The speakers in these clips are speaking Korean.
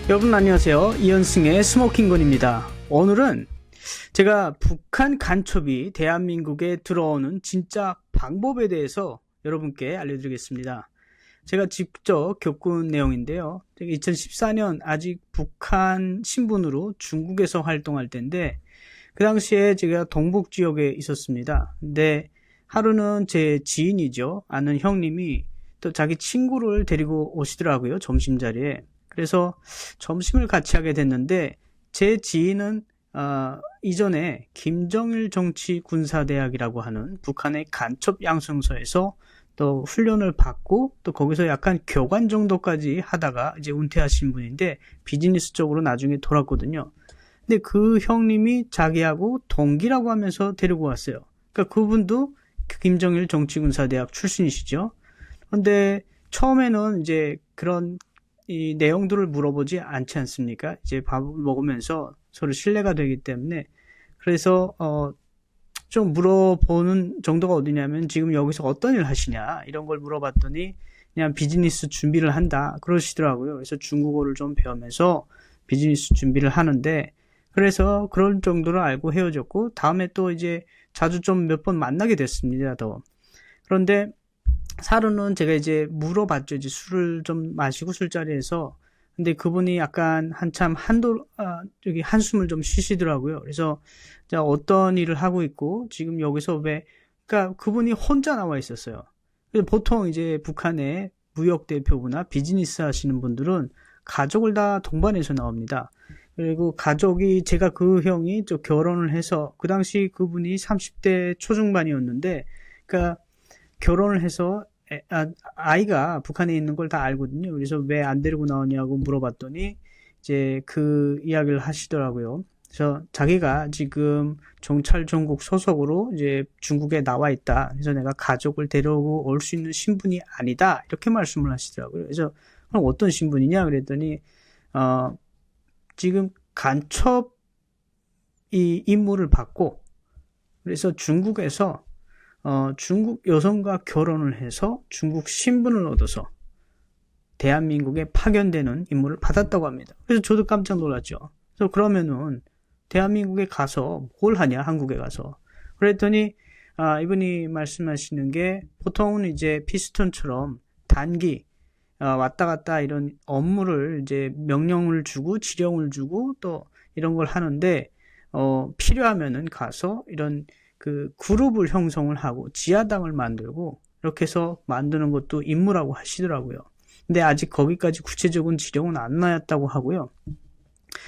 여러분 안녕하세요. 이현승의 스모킹건입니다. 오늘은 제가 북한 간첩이 대한민국에 들어오는 진짜 방법에 대해서 여러분께 알려드리겠습니다. 제가 직접 겪은 내용인데요. 2014년 아직 북한 신분으로 중국에서 활동할 때인데 그 당시에 제가 동북 지역에 있었습니다. 근데 하루는 제 지인이죠. 아는 형님이 또 자기 친구를 데리고 오시더라고요. 점심자리에. 그래서 점심을 같이 하게 됐는데 제 지인은 이전에 김정일 정치군사대학이라고 하는 북한의 간첩 양성소에서 또 훈련을 받고 또 거기서 약간 교관 정도까지 하다가 이제 은퇴하신 분인데 비즈니스 쪽으로 나중에 돌았거든요. 근데 그 형님이 자기하고 동기라고 하면서 데리고 왔어요. 그러니까 그분도 김정일 정치군사대학 출신이시죠. 근데 처음에는 이제 그런 이 내용들을 물어보지 않지 않습니까? 이제 밥을 먹으면서 서로 신뢰가 되기 때문에 그래서 좀 물어보는 정도가 어디냐면 지금 여기서 어떤 일 하시냐 이런 걸 물어봤더니 그냥 비즈니스 준비를 한다 그러시더라고요. 그래서 중국어를 좀 배우면서 비즈니스 준비를 하는데 그래서 그런 정도로 알고 헤어졌고 다음에 또 이제 자주 좀 몇 번 만나게 됐습니다. 더. 그런데 사루는 제가 이제 물어봤죠. 이제 술을 좀 마시고 술자리에서. 근데 그분이 약간 한참 한숨을 좀 쉬시더라고요. 그래서 자, 어떤 일을 하고 있고, 지금 여기서 그러니까 그분이 혼자 나와 있었어요. 보통 이제 북한의 무역 대표부나 비즈니스 하시는 분들은 가족을 다 동반해서 나옵니다. 그리고 가족이, 제가 그 형이 또 결혼을 해서, 그 당시 그분이 30대 초중반이었는데, 그러니까 결혼을 해서 아이가 북한에 있는 걸 다 알거든요. 그래서 왜 안 데리고 나오냐고 물어봤더니 이제 그 이야기를 하시더라고요. 그래서 자기가 지금 정찰정국 소속으로 이제 중국에 나와 있다. 그래서 내가 가족을 데려오고 올 수 있는 신분이 아니다. 이렇게 말씀을 하시더라고요. 그래서 그럼 어떤 신분이냐 그랬더니 지금 간첩 이 임무를 받고 그래서 중국에서 중국 여성과 결혼을 해서 중국 신분을 얻어서 대한민국에 파견되는 임무를 받았다고 합니다. 그래서 저도 깜짝 놀랐죠. 그래서 그러면은 대한민국에 가서 뭘 하냐, 한국에 가서. 그랬더니 이분이 말씀하시는 게 보통은 이제 피스톤처럼 단기 왔다 갔다 이런 업무를 이제 명령을 주고 지령을 주고 또 이런 걸 하는데 필요하면은 가서 이런 그 그룹을 형성을 하고 지하당을 만들고 이렇게 해서 만드는 것도 임무라고 하시더라고요. 근데 아직 거기까지 구체적인 지령은 안 나왔다고 하고요.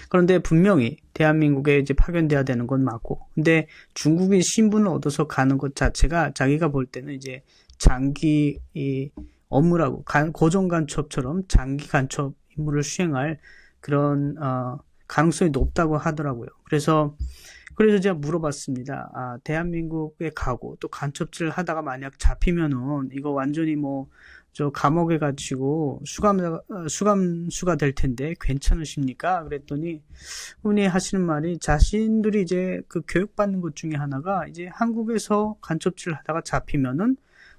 그런데 분명히 대한민국에 이제 파견돼야 되는 건 맞고, 근데 중국인 신분을 얻어서 가는 것 자체가 자기가 볼 때는 이제 장기 이 업무라고 고정 간첩처럼 장기 간첩 임무를 수행할 그런 가능성이 높다고 하더라고요. 그래서 제가 물어봤습니다. 대한민국에 가고 또 간첩질을 하다가 만약 잡히면은 이거 완전히 저 감옥에 갇히고 수감수가 될 텐데 괜찮으십니까? 그랬더니 그분이 하시는 말이 자신들이 이제 그 교육받는 것 중에 하나가 이제 한국에서 간첩질을 하다가 잡히면은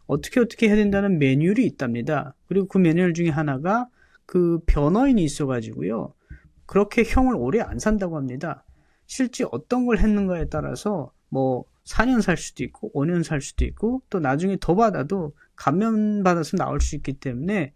어떻게 해야 된다는 매뉴얼이 있답니다. 그리고 그 매뉴얼 중에 하나가 그 변호인이 있어가지고요. 그렇게 형을 오래 안 산다고 합니다. 실제 어떤 걸 했는가에 따라서 4년 살 수도 있고 5년 살 수도 있고 또 나중에 더 받아도 감면 받아서 나올 수 있기 때문에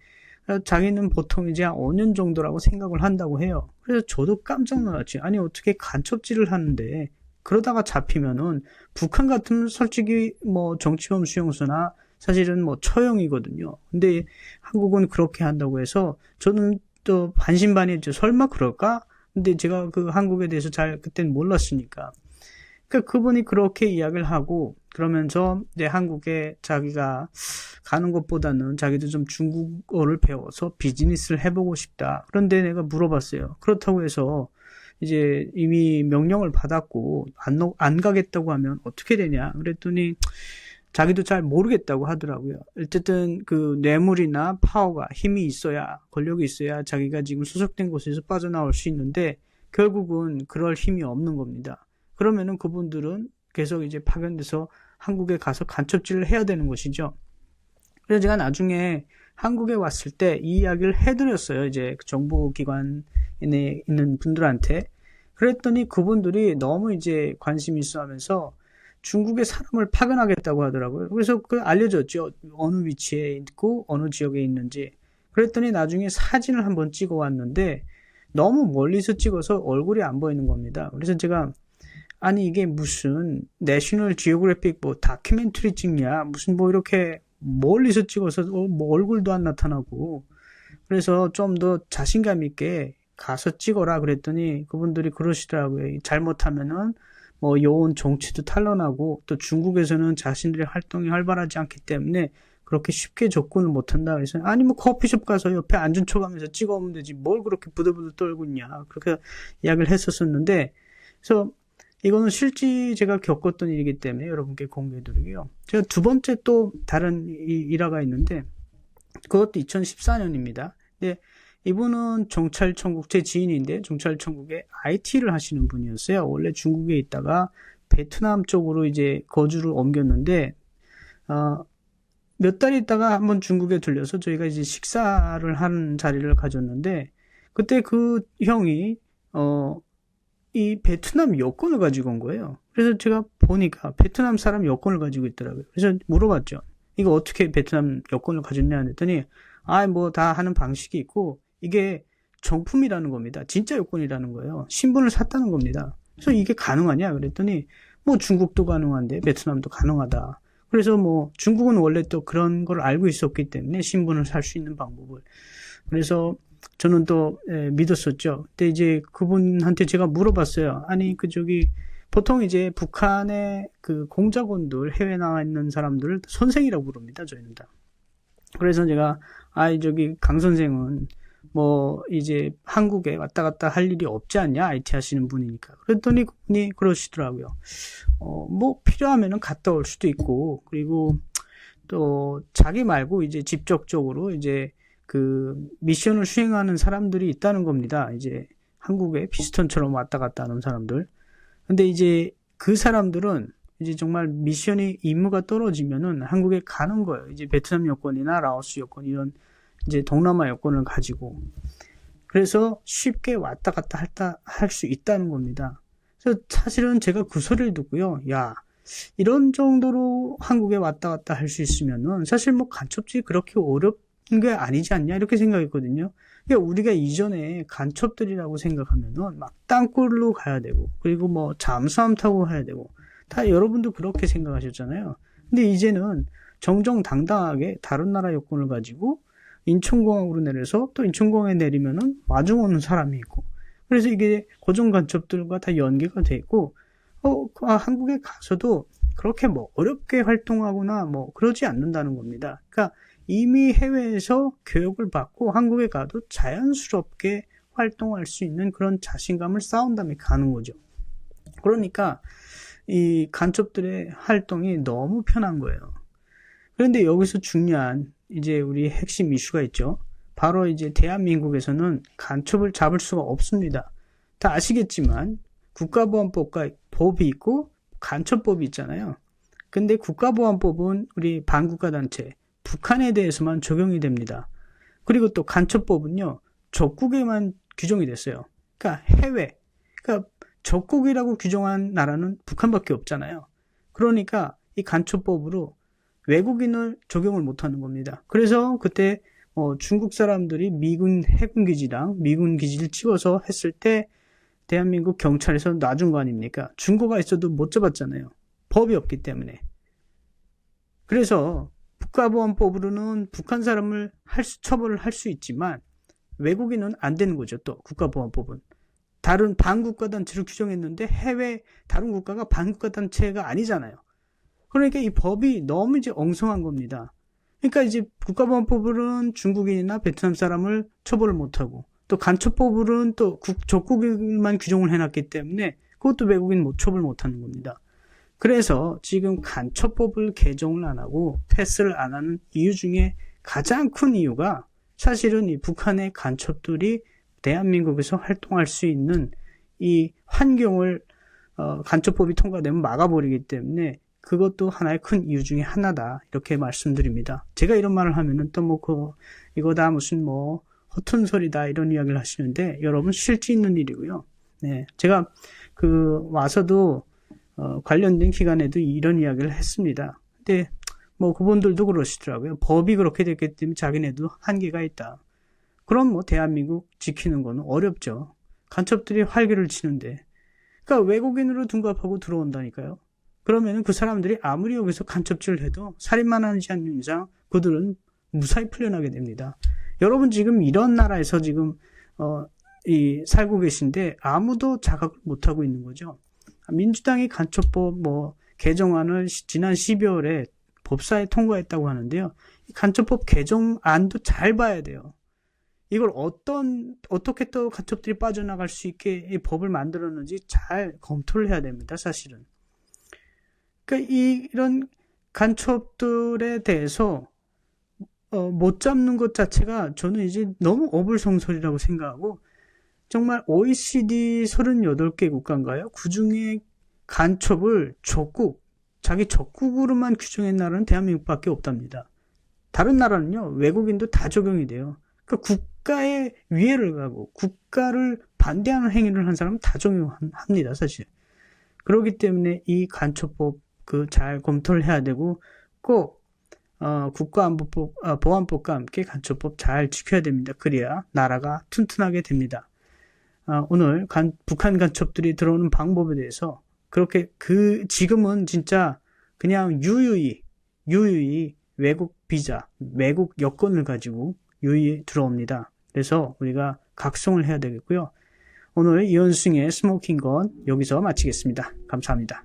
자기는 보통 이제 한 5년 정도라고 생각을 한다고 해요. 그래서 저도 깜짝 놀랐지. 아니 어떻게 간첩질을 하는데 그러다가 잡히면은 북한 같으면 솔직히 정치범 수용소나 사실은 처형이거든요. 근데 한국은 그렇게 한다고 해서 저는 또 반신반의했죠. 설마 그럴까? 근데 제가 그 한국에 대해서 그때는 몰랐으니까. 그러니까 그분이 그렇게 이야기를 하고 그러면서 이제 한국에 자기가 가는 것보다는 자기도 좀 중국어를 배워서 비즈니스를 해보고 싶다. 그런데 내가 물어봤어요. 그렇다고 해서 이제 이미 명령을 받았고 안 가겠다고 하면 어떻게 되냐? 그랬더니 자기도 잘 모르겠다고 하더라고요. 어쨌든 그 뇌물이나 파워가 힘이 있어야 권력이 있어야 자기가 지금 소속된 곳에서 빠져나올 수 있는데 결국은 그럴 힘이 없는 겁니다. 그러면은 그분들은 계속 이제 파견돼서 한국에 가서 간첩질을 해야 되는 것이죠. 그래서 제가 나중에 한국에 왔을 때 이 이야기를 해드렸어요. 이제 정보기관에 있는 분들한테. 그랬더니 그분들이 너무 이제 관심 있어 하면서 중국의 사람을 파견하겠다고 하더라고요. 그래서 알려줬죠. 어느 위치에 있고 어느 지역에 있는지. 그랬더니 나중에 사진을 한번 찍어 왔는데 너무 멀리서 찍어서 얼굴이 안 보이는 겁니다. 그래서 제가 아니 이게 무슨 내셔널 지오그래픽 뭐 다큐멘터리 찍냐, 무슨 뭐 이렇게 멀리서 찍어서 뭐 얼굴도 안 나타나고. 그래서 좀 더 자신감 있게 가서 찍어라 그랬더니 그분들이 그러시더라고요. 잘못하면은 뭐 요원 정치도 탄로나고 또 중국에서는 자신들의 활동이 활발하지 않기 때문에 그렇게 쉽게 접근을 못한다. 그래서 아니 뭐 커피숍 가서 옆에 앉은 척하면서 찍어오면 되지 뭘 그렇게 부들부들 떨고 있냐, 그렇게 이야기를 했었었는데, 그래서 이거는 실제 제가 겪었던 일이기 때문에 여러분께 공개해드리고요. 제가 두 번째 또 다른 일화가 있는데 그것도 2014년입니다. 근데 이분은 정찰청국, 제 지인인데 정찰청국에 IT를 하시는 분이었어요. 원래 중국에 있다가 베트남 쪽으로 이제 거주를 옮겼는데 몇 달 있다가 한번 중국에 들려서 저희가 이제 식사를 하는 자리를 가졌는데 그때 그 형이 이 베트남 여권을 가지고 온 거예요. 그래서 제가 보니까 베트남 사람 여권을 가지고 있더라고요. 그래서 물어봤죠. 이거 어떻게 베트남 여권을 가졌냐 했더니 뭐 다 하는 방식이 있고 이게 정품이라는 겁니다. 진짜 여권이라는 거예요. 신분을 샀다는 겁니다. 그래서 이게 가능하냐 그랬더니 뭐 중국도 가능한데 베트남도 가능하다. 그래서 뭐 중국은 원래 또 그런 걸 알고 있었기 때문에 신분을 살 수 있는 방법을. 그래서 저는 또 믿었었죠. 근데 이제 그분한테 제가 물어봤어요. 아니 보통 이제 북한의 그 공작원들, 해외 나와 있는 사람들을 선생이라고 부릅니다. 저희는 다. 그래서 제가 강 선생은 뭐 이제 한국에 왔다 갔다 할 일이 없지 않냐, IT 하시는 분이니까. 그랬더니 그분이 그러시더라고요. 뭐 필요하면은 갔다 올 수도 있고, 그리고 또 자기 말고 이제 직접적으로 이제 그 미션을 수행하는 사람들이 있다는 겁니다. 이제 한국에 피스톤처럼 왔다 갔다 하는 사람들. 근데 이제 그 사람들은 이제 정말 미션이 임무가 떨어지면은 한국에 가는 거예요. 이제 베트남 여권이나 라오스 여권 이런 이제 동남아 여권을 가지고. 그래서 쉽게 왔다 갔다 할 수 있다는 겁니다. 그래서 사실은 제가 그 소리를 듣고요. 야, 이런 정도로 한국에 왔다 갔다 할 수 있으면은 사실 뭐 간첩지 그렇게 어렵 게 아니지 않냐 이렇게 생각했거든요. 그러니까 우리가 이전에 간첩들이라고 생각하면은 막 땅굴로 가야 되고 그리고 뭐 잠수함 타고 가야 되고 다 여러분도 그렇게 생각하셨잖아요. 근데 이제는 정정당당하게 다른 나라 여권을 가지고 인천공항으로 내려서 또 인천공항에 내리면은 마중 오는 사람이 있고, 그래서 이게 고정 간첩들과 다 연계가 돼 있고 한국에 가서도 그렇게 뭐 어렵게 활동하거나 뭐 그러지 않는다는 겁니다. 그러니까 이미 해외에서 교육을 받고 한국에 가도 자연스럽게 활동할 수 있는 그런 자신감을 쌓은 다음에 가는 거죠. 그러니까 이 간첩들의 활동이 너무 편한 거예요. 그런데 여기서 중요한 이제 우리 핵심 이슈가 있죠. 바로 이제 대한민국에서는 간첩을 잡을 수가 없습니다. 다 아시겠지만 국가보안법과 법이 있고 간첩법이 있잖아요. 근데 국가보안법은 우리 반국가단체 북한에 대해서만 적용이 됩니다. 그리고 또 간첩법은요, 적국에만 규정이 됐어요. 그러니까 그러니까 적국이라고 규정한 나라는 북한밖에 없잖아요. 그러니까 이 간첩법으로 외국인을 적용을 못하는 겁니다. 그래서 그때 중국 사람들이 미군 해군 기지랑 미군 기지를 찍어서 했을 때 대한민국 경찰에서 놔준 거 아닙니까? 증거가 있어도 못 잡았잖아요. 법이 없기 때문에. 그래서 국가보안법으로는 북한 사람을 처벌을 할 수 있지만 외국인은 안 되는 거죠. 또 국가보안법은 다른 반국가단체를 규정했는데 다른 국가가 반국가단체가 아니잖아요. 그러니까 이 법이 너무 이제 엉성한 겁니다. 그러니까 이제 국가보안법으로는 중국인이나 베트남 사람을 처벌을 못하고 또 간첩법으로는 또 적국인만 규정을 해놨기 때문에 그것도 외국인 처벌 못하는 겁니다. 그래서 지금 간첩법을 개정을 안 하고 패스를 안 하는 이유 중에 가장 큰 이유가 사실은 이 북한의 간첩들이 대한민국에서 활동할 수 있는 이 환경을 간첩법이 통과되면 막아버리기 때문에 그것도 하나의 큰 이유 중에 하나다 이렇게 말씀드립니다. 제가 이런 말을 하면은 또 이거 다 무슨 허튼 소리다 이런 이야기를 하시는데 여러분 실제 있는 일이고요. 네, 제가 와서도 관련된 기간에도 이런 이야기를 했습니다. 근데 뭐 그분들도 그러시더라고요. 법이 그렇게 됐기 때문에 자기네도 한계가 있다. 그럼 뭐 대한민국 지키는 건 어렵죠. 간첩들이 활개를 치는데, 그러니까 외국인으로 둔갑하고 들어온다니까요. 그러면은 그 사람들이 아무리 여기서 간첩질을 해도 살인만 하지 않는 이상 그들은 무사히 풀려나게 됩니다. 여러분 지금 이런 나라에서 지금 살고 계신데 아무도 자각을 못 하고 있는 거죠. 민주당이 간첩법 개정안을 지난 12월에 법사에 통과했다고 하는데요. 이 간첩법 개정안도 잘 봐야 돼요. 이걸 어떻게 또 간첩들이 빠져나갈 수 있게 이 법을 만들었는지 잘 검토를 해야 됩니다, 사실은. 그러니까 이런 간첩들에 대해서 못 잡는 것 자체가 저는 이제 너무 어불성설이라고 생각하고, 정말 OECD 38개 국가인가요? 그 중에 간첩을 자기 적국으로만 규정한 나라는 대한민국밖에 없답니다. 다른 나라는요, 외국인도 다 적용이 돼요. 그러니까 국가의 위해를 가고 국가를 반대하는 행위를 한 사람은 다 적용합니다, 사실. 그렇기 때문에 이 간첩법 잘 검토를 해야 되고, 꼭 보안법과 함께 간첩법 잘 지켜야 됩니다. 그래야 나라가 튼튼하게 됩니다. 오늘 북한 간첩들이 들어오는 방법에 대해서 그렇게 지금은 진짜 그냥 유유히 외국 비자, 외국 여권을 가지고 유유히 들어옵니다. 그래서 우리가 각성을 해야 되겠고요. 오늘 이현승의 스모킹건 여기서 마치겠습니다. 감사합니다.